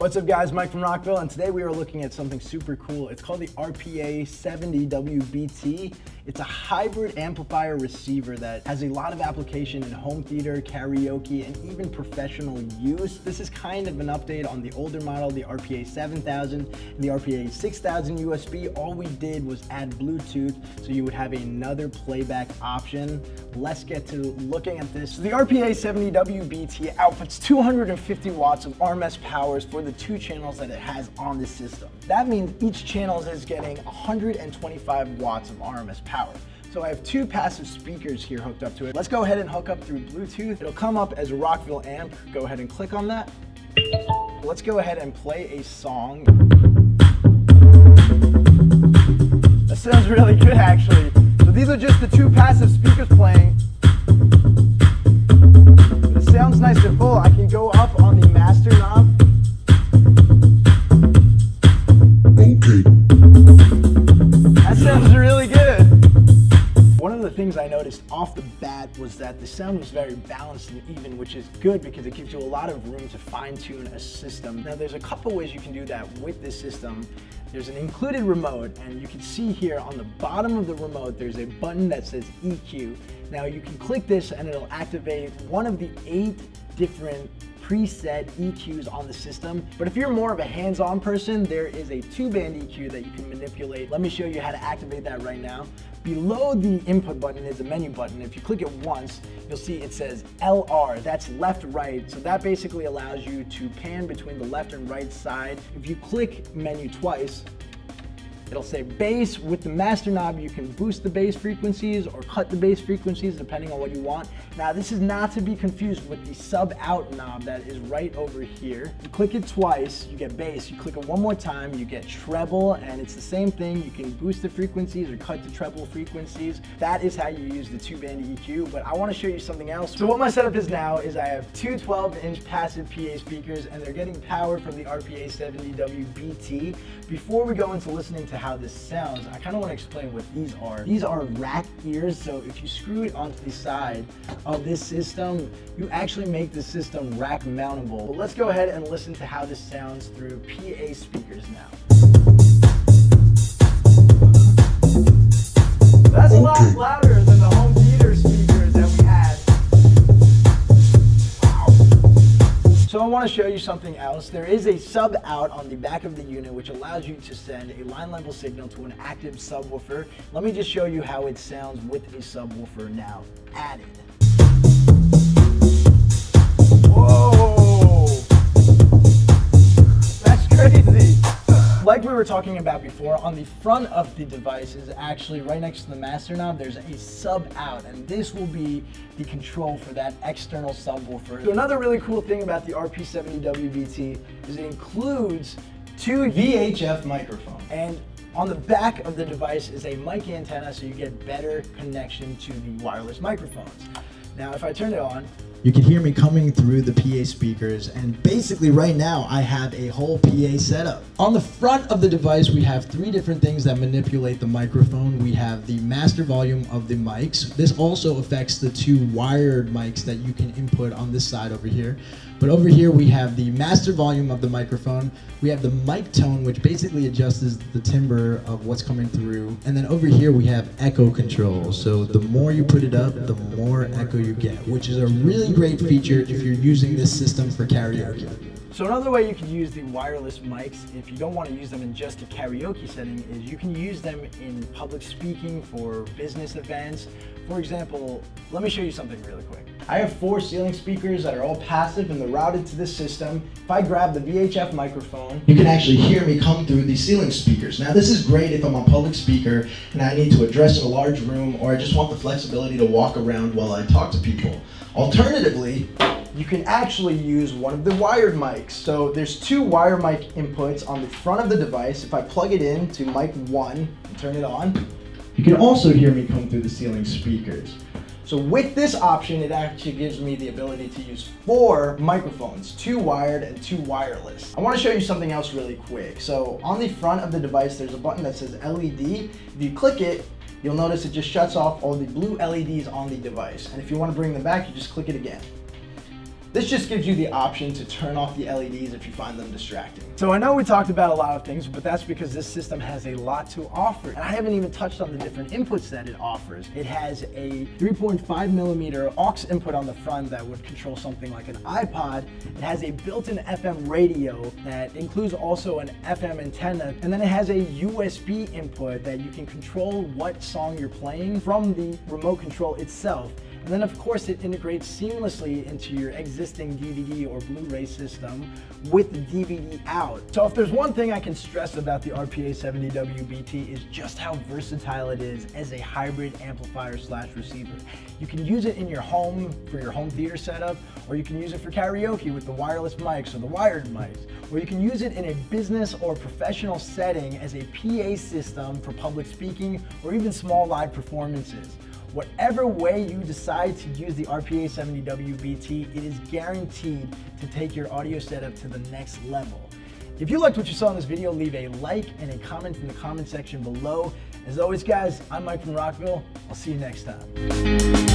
What's up guys, Mike from Rockville, and today we are looking at something super cool. It's called the RPA70WBT. It's a hybrid amplifier receiver that has a lot of application in home theater, karaoke, and even professional use. This is kind of an update on the older model, the RPA7000 and the RPA6000 USB. All we did was add Bluetooth, so you would have another playback option. Let's get to looking at this. So the RPA70WBT outputs 250 watts of RMS powers for the 2 channels that it has on the system. That means each channel is getting 125 watts of RMS power. So I have 2 passive speakers here hooked up to it. Let's go ahead and hook up through Bluetooth. It'll come up as a Rockville amp. Go ahead and click on that. Let's go ahead and play a song. That sounds really good actually. So these are just the 2 passive speakers playing. It sounds nice and full. I can go up on the master knob. That sounds really good. One of the things I noticed off the bat was that the sound was very balanced and even, which is good because it gives you a lot of room to fine-tune a system. Now there's a couple ways you can do that with this system. There's an included remote, and you can see here on the bottom of the remote there's a button that says EQ. Now you can click this and it'll activate one of the 8 different preset EQs on the system. But if you're more of a hands-on person, there is a 2-band EQ that you can manipulate. Let me show you how to activate that right now. Below the input button is a menu button. If you click it once, you'll see it says LR, that's left, right. So that basically allows you to pan between the left and right side. If you click menu twice, it'll say bass. With the master knob, you can boost the bass frequencies or cut the bass frequencies depending on what you want. Now, this is not to be confused with the sub-out knob that is right over here. You click it twice, you get bass. You click it one more time, you get treble, and it's the same thing. You can boost the frequencies or cut the treble frequencies. That is how you use the 2-band EQ, but I want to show you something else. So what my setup is now is I have 2 12-inch passive PA speakers, and they're getting power from the RPA70WBT. Before we go into listening to how this sounds, I kind of want to explain what these are. These are rack ears, so if you screw it onto the side of this system, you actually make the system rack mountable. But let's go ahead and listen to how this sounds through PA speakers now. That's a lot louder than the home theater speakers that we had. Wow. So I want to show you something else. There is a sub out on the back of the unit which allows you to send a line level signal to an active subwoofer. Let me just show you how it sounds with a subwoofer now added. Whoa! That's crazy! Like we were talking about before, on the front of the device is actually right next to the master knob, there's a sub out, and this will be the control for that external subwoofer. So another really cool thing about the RP70WBT is it includes 2 VHF microphones. And on the back of the device is a mic antenna, so you get better connection to the wireless microphones. Now if I turn it on, you can hear me coming through the PA speakers, and basically right now I have a whole PA setup. On the front of the device we have 3 different things that manipulate the microphone. We have the master volume of the mics. This also affects the 2 wired mics that you can input on this side over here. But over here we have the master volume of the microphone. We have the mic tone, which basically adjusts the timbre of what's coming through. And then over here we have echo control. So the more you put it up, the more echo you get, which is a really great feature if you're using this system for karaoke. So another way you can use the wireless mics, if you don't want to use them in just a karaoke setting, is you can use them in public speaking for business events. For example, let me show you something really quick. I have 4 ceiling speakers that are all passive and they're routed to this system. If I grab the VHF microphone, you can actually hear me come through these ceiling speakers. Now this is great if I'm a public speaker and I need to address a large room, or I just want the flexibility to walk around while I talk to people. Alternatively, you can actually use one of the wired mics. So there's 2 wire mic inputs on the front of the device. If I plug it in to mic 1 and turn it on, you can also hear me come through the ceiling speakers. So with this option, it actually gives me the ability to use 4 microphones, 2 wired and 2 wireless. I want to show you something else really quick. So on the front of the device, there's a button that says LED. If you click it, you'll notice it just shuts off all the blue LEDs on the device. And if you want to bring them back, you just click it again. This just gives you the option to turn off the LEDs if you find them distracting. So I know we talked about a lot of things, but that's because this system has a lot to offer. And I haven't even touched on the different inputs that it offers. It has a 3.5mm aux input on the front that would control something like an iPod. It has a built-in FM radio that includes also an FM antenna. And then it has a USB input that you can control what song you're playing from the remote control itself. And then of course it integrates seamlessly into your existing DVD or Blu-ray system with the DVD out. So if there's one thing I can stress about the RPA70WBT is just how versatile it is as a hybrid amplifier / receiver. You can use it in your home for your home theater setup, or you can use it for karaoke with the wireless mics or the wired mics, or you can use it in a business or professional setting as a PA system for public speaking or even small live performances. Whatever way you decide to use the RPA70WBT, it is guaranteed to take your audio setup to the next level. If you liked what you saw in this video, leave a like and a comment in the comment section below. As always guys, I'm Mike from Rockville. I'll see you next time.